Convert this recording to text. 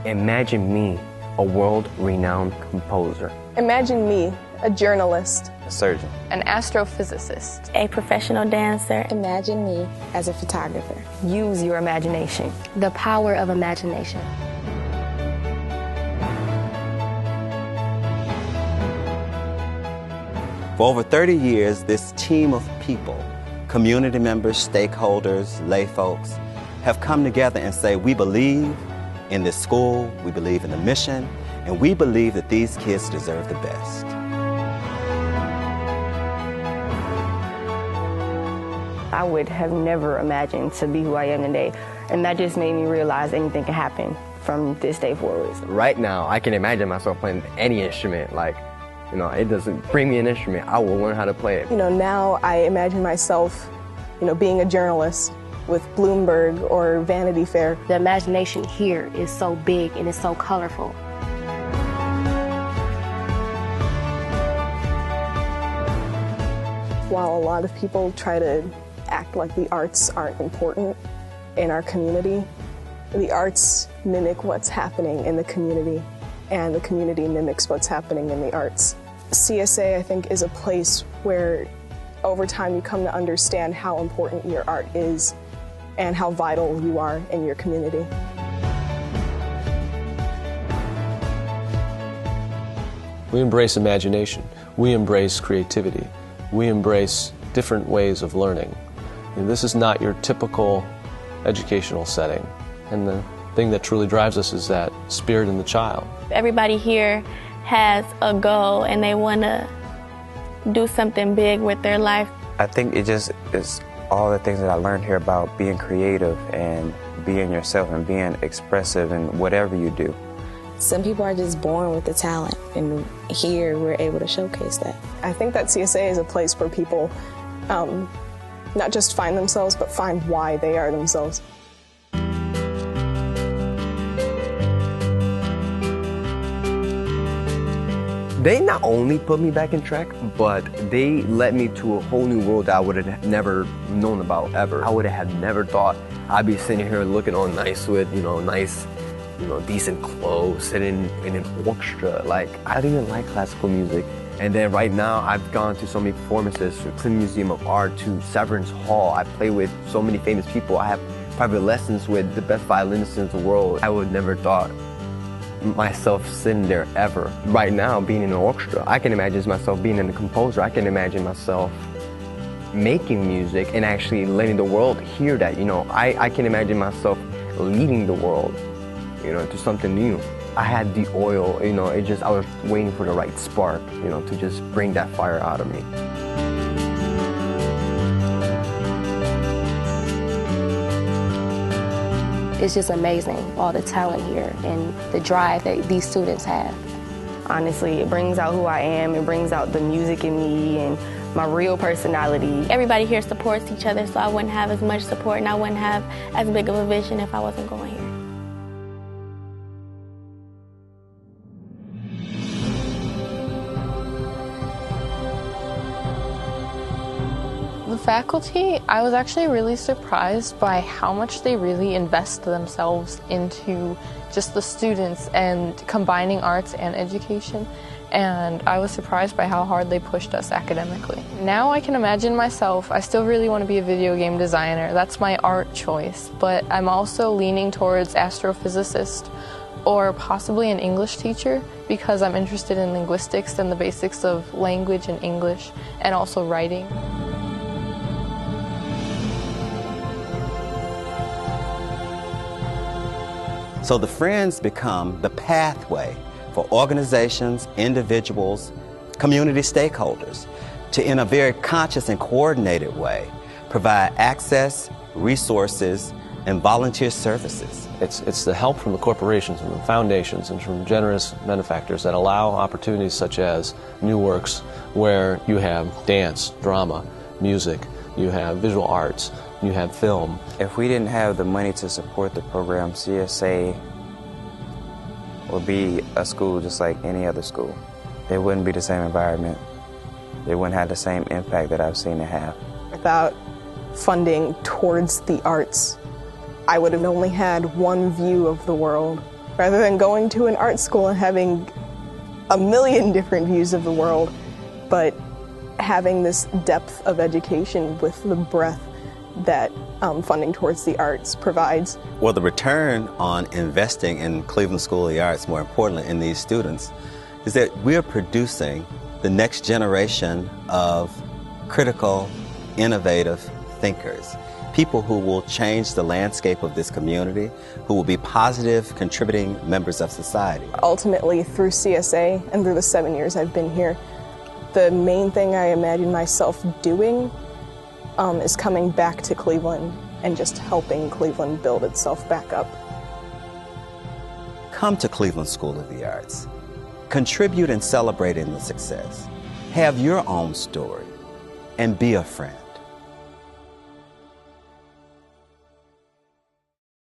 Imagine me, a world-renowned composer. Imagine me, a journalist. A surgeon. An astrophysicist. A professional dancer. Imagine me as a photographer. Use your imagination. The power of imagination. For over 30 years, this team of people, community members, stakeholders, lay folks, have come together and say, we believe in this school, we believe in the mission, and we believe that these kids deserve the best. I would have never imagined to be who I am today, and that just made me realize anything can happen from this day forward. Right now, I can imagine myself playing any instrument. Like, you know, it doesn't bring me an instrument, I will learn how to play it. You know, now I imagine myself, you know, being a journalist with Bloomberg or Vanity Fair. The imagination here is so big and it's so colorful. While a lot of people try to act like the arts aren't important in our community, the arts mimic what's happening in the community, and the community mimics what's happening in the arts. CSA, I think, is a place where over time you come to understand how important your art is and how vital you are in your community. We embrace imagination. We embrace creativity. We embrace different ways of learning. And this is not your typical educational setting. And the thing that truly drives us is that spirit in the child. Everybody here has a goal and they want to do something big with their life. I think it just is all the things that I learned here about being creative and being yourself and being expressive in whatever you do. Some people are just born with the talent, and here we're able to showcase that. I think that CSA is a place where people not just find themselves, but find why they are themselves. They not only put me back in track, but they led me to a whole new world that I would have never known about ever. I would have never thought I'd be sitting here looking all nice with, nice, decent clothes, sitting in an orchestra. Like, I don't even like classical music. And then right now, I've gone to so many performances, to Clinton Museum of Art, to Severance Hall. I play with so many famous people. I have private lessons with the best violinists in the world. I would never thought myself sitting there ever. Right now, being in an orchestra, I can imagine myself being a composer. I can imagine myself making music and actually letting the world hear that. I can imagine myself leading the world, to something new. I had the oil, I was waiting for the right spark, to just bring that fire out of me. It's just amazing, all the talent here and the drive that these students have. Honestly, it brings out who I am, it brings out the music in me and my real personality. Everybody here supports each other, so I wouldn't have as much support and I wouldn't have as big of a vision if I wasn't going here. The faculty, I was actually really surprised by how much they really invest themselves into just the students and combining arts and education. And I was surprised by how hard they pushed us academically. Now I can imagine myself, I still really want to be a video game designer. That's my art choice. But I'm also leaning towards astrophysicist or possibly an English teacher because I'm interested in linguistics and the basics of language and English and also writing. So the Friends become the pathway for organizations, individuals, community stakeholders to, in a very conscious and coordinated way, provide access, resources, and volunteer services. It's the help from the corporations and the foundations and from generous benefactors that allow opportunities such as New Works, where you have dance, drama, music, you have visual arts, you have film. If we didn't have the money to support the program, CSA would be a school just like any other school. It wouldn't be the same environment. It wouldn't have the same impact that I've seen it have. Without funding towards the arts, I would have only had one view of the world rather than going to an art school and having a million different views of the world, but having this depth of education with the breadth that funding towards the arts provides. Well, the return on investing in Cleveland School of the Arts, more importantly in these students, is that we're producing the next generation of critical, innovative thinkers, people who will change the landscape of this community, who will be positive, contributing members of society. Ultimately, through CSA and through the 7 years I've been here, the main thing I imagine myself doing is coming back to Cleveland and just helping Cleveland build itself back up. Come to Cleveland School of the Arts. Contribute in celebrating the success. Have your own story and be a friend.